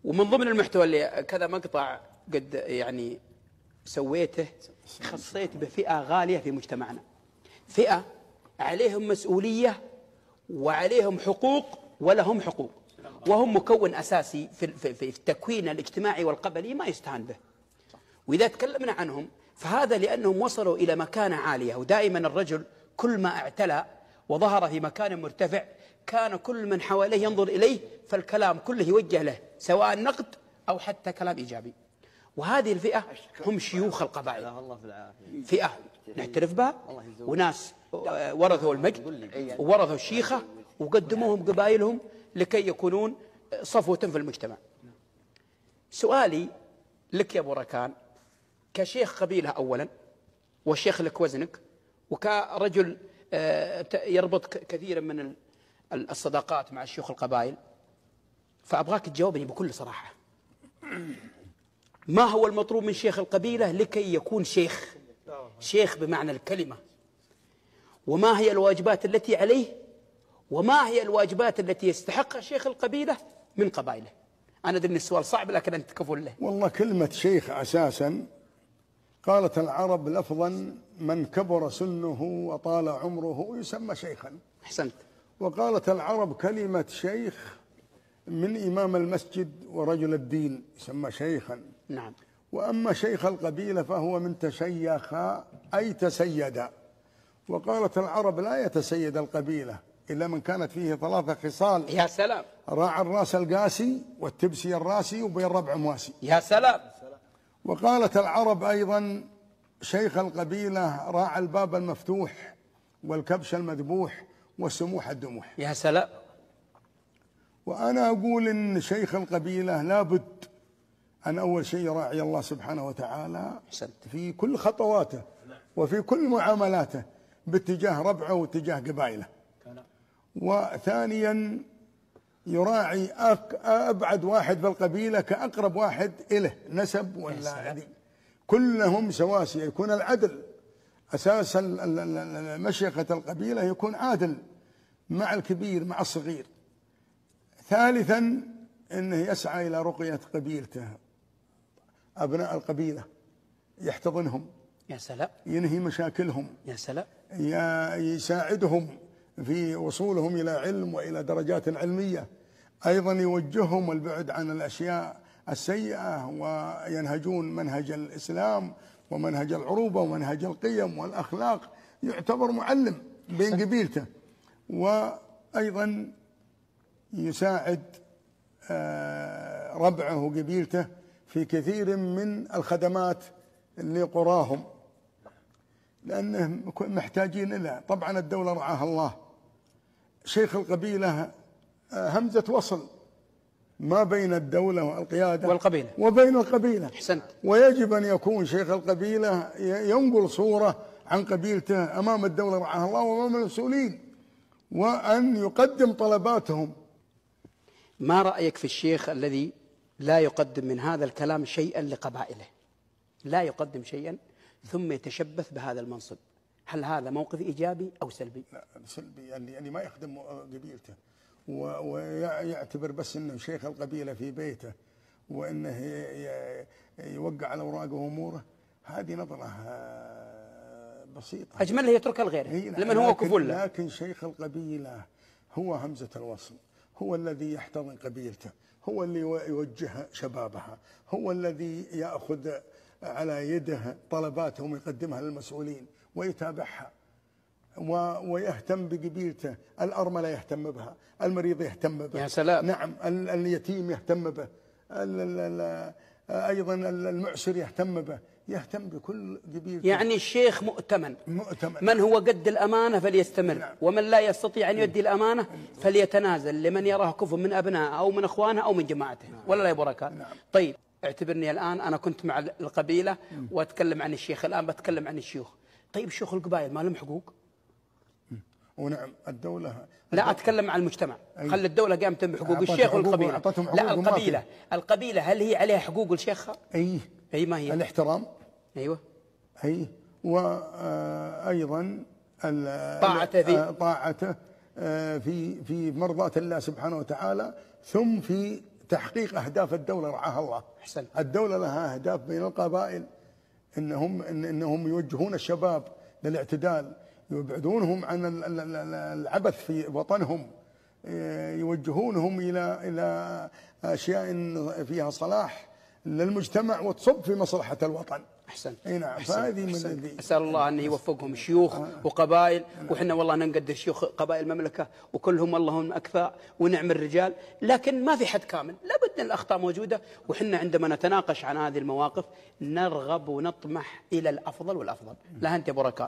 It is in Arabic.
ومن ضمن المحتوى اللي كذا مقطع قد يعني سويته، خصيت بفئة غالية في مجتمعنا، فئة عليهم مسؤولية وعليهم حقوق ولهم حقوق، وهم مكون أساسي في التكوين الاجتماعي والقبلي ما يستهان به. وإذا تكلمنا عنهم فهذا لأنهم وصلوا إلى مكانة عالية. ودائما الرجل كل ما اعتلى وظهر في مكان مرتفع كان كل من حواليه ينظر إليه، فالكلام كله يوجه له سواء نقد أو حتى كلام إيجابي. وهذه الفئة هم شيوخ القبائل، فئة نعترف بها، وناس ورثوا المجد وورثوا الشيخة وقدموهم قبائلهم لكي يكونون صفوة في المجتمع. سؤالي لك يا أبو ركان كشيخ قبيلة أولا، والشيخ لك وزنك، وكرجل يربط كثيرا من الصداقات مع شيوخ القبائل، فأبغاك تجاوبني بكل صراحة، ما هو المطلوب من شيخ القبيلة لكي يكون شيخ، شيخ بمعنى الكلمة؟ وما هي الواجبات التي عليه؟ وما هي الواجبات التي يستحقها شيخ القبيلة من قبائله؟ أنا أدري أن السؤال صعب لكن أنت كفول له. والله كلمة شيخ أساسا قالت العرب لفظا من كبر سنه وطال عمره يسمى شيخا. أحسنت. وقالت العرب كلمة شيخ من إمام المسجد ورجل الدين يسمى شيخا. نعم. وأما شيخ القبيلة فهو من تشيخ أي تسيد. وقالت العرب لا يتسيد القبيلة إلا من كانت فيه 3 خصال. يا سلام. راعى الراس القاسي والتبسي الراسي وبين ربع مواسي. يا سلام. وقالت العرب أيضا شيخ القبيلة راعى الباب المفتوح والكبش المذبوح والسموح الدموح. يا سلام. وأنا أقول إن شيخ القبيلة لابد أن أول شيء يراعي الله سبحانه وتعالى في كل خطواته وفي كل معاملاته باتجاه ربعه واتجاه قبائله. وثانيا يراعي أبعد واحد في القبيلة كأقرب واحد إله نسب ولا هذه، كلهم سواسية، يكون العدل أساس مشيخة القبيلة، يكون عادل مع الكبير مع الصغير. ثالثا أنه يسعى إلى رقية قبيلته، أبناء القبيلة يحتضنهم. يا سلام. ينهي مشاكلهم. يا سلام. يساعدهم في وصولهم إلى علم وإلى درجات علمية. أيضا يوجههم البعد عن الأشياء السيئة وينهجون منهج الإسلام ومنهج العروبة ومنهج القيم والأخلاق، يعتبر معلم بين قبيلته. وأيضا يساعد ربعه وقبيلته في كثير من الخدمات لقراهم لأنهم محتاجين إلى. طبعا الدولة رعاها الله، شيخ القبيلة همزة وصل ما بين الدولة والقيادة والقبيلة وبين القبيلة. أحسنت. ويجب أن يكون شيخ القبيلة ينقل صورة عن قبيلته أمام الدولة رعاها الله وأمام المسؤولين، وأن يقدم طلباتهم. ما رأيك في الشيخ الذي لا يقدم من هذا الكلام شيئا لقبائله، لا يقدم شيئا ثم يتشبث بهذا المنصب؟ هل هذا موقف إيجابي أو سلبي؟ لا سلبي، يعني ما يخدم قبيلته ويعتبر بس أنه شيخ القبيلة في بيته وأنه يوقع على أوراقه وأموره. هذه نظرة بسيطة، أجمل يتركها لغيره لمن هو كفول له. لكن شيخ القبيلة هو همزة الوصل، هو الذي يحتضن قبيلته، هو اللي يوجه شبابها، هو الذي يأخذ على يده طلباتهم يقدمها للمسؤولين ويتابعها ويهتم بقبيلته. الأرملة يهتم بها، المريض يهتم به. يا سلام. نعم. اليتيم يهتم به، أيضا المعسر يهتم به، يهتم بكل قبيلته. يعني الشيخ مؤتمن. من هو قد الأمانة فليستمر. نعم. ومن لا يستطيع أن يؤدي الأمانة فليتنازل لمن يراه كفء من أبنائه أو من أخوانه أو من جماعته. نعم. ولا لا يا بركات؟ نعم. طيب اعتبرني الآن أنا كنت مع القبيلة وأتكلم عن الشيخ، الآن بتكلم عن الشيوخ. طيب شيوخ القبائل ما لهم حقوق؟ ونعم الدولة لا أتكلم عن المجتمع. خلي الدولة قامت بحقوق الشيخ والقبيلة. لا القبيلة هل هي عليها حقوق لشيخها؟ أي ما هي؟ الاحترام. أيوة. وأيضا طاعته في مرضاة الله سبحانه وتعالى، ثم في تحقيق أهداف الدولة رعاها الله. أحسن. الدولة لها أهداف بين القبائل، إنهم يوجهون الشباب للاعتدال، يبعدونهم عن العبث في وطنهم، يوجهونهم إلى أشياء فيها صلاح للمجتمع وتصب في مصلحة الوطن. أحسن. اي نعم. فهذه من الذي أسأل الله أن يوفقهم شيوخ وقبائل، وحنا والله نقدر شيوخ قبائل المملكة وكلهم والله هم أكفاء ونعم الرجال، لكن ما في حد كامل، لابد أن الأخطاء موجودة، وحنا عندما نتناقش عن هذه المواقف نرغب ونطمح إلى الأفضل والأفضل. لا أنت بركات.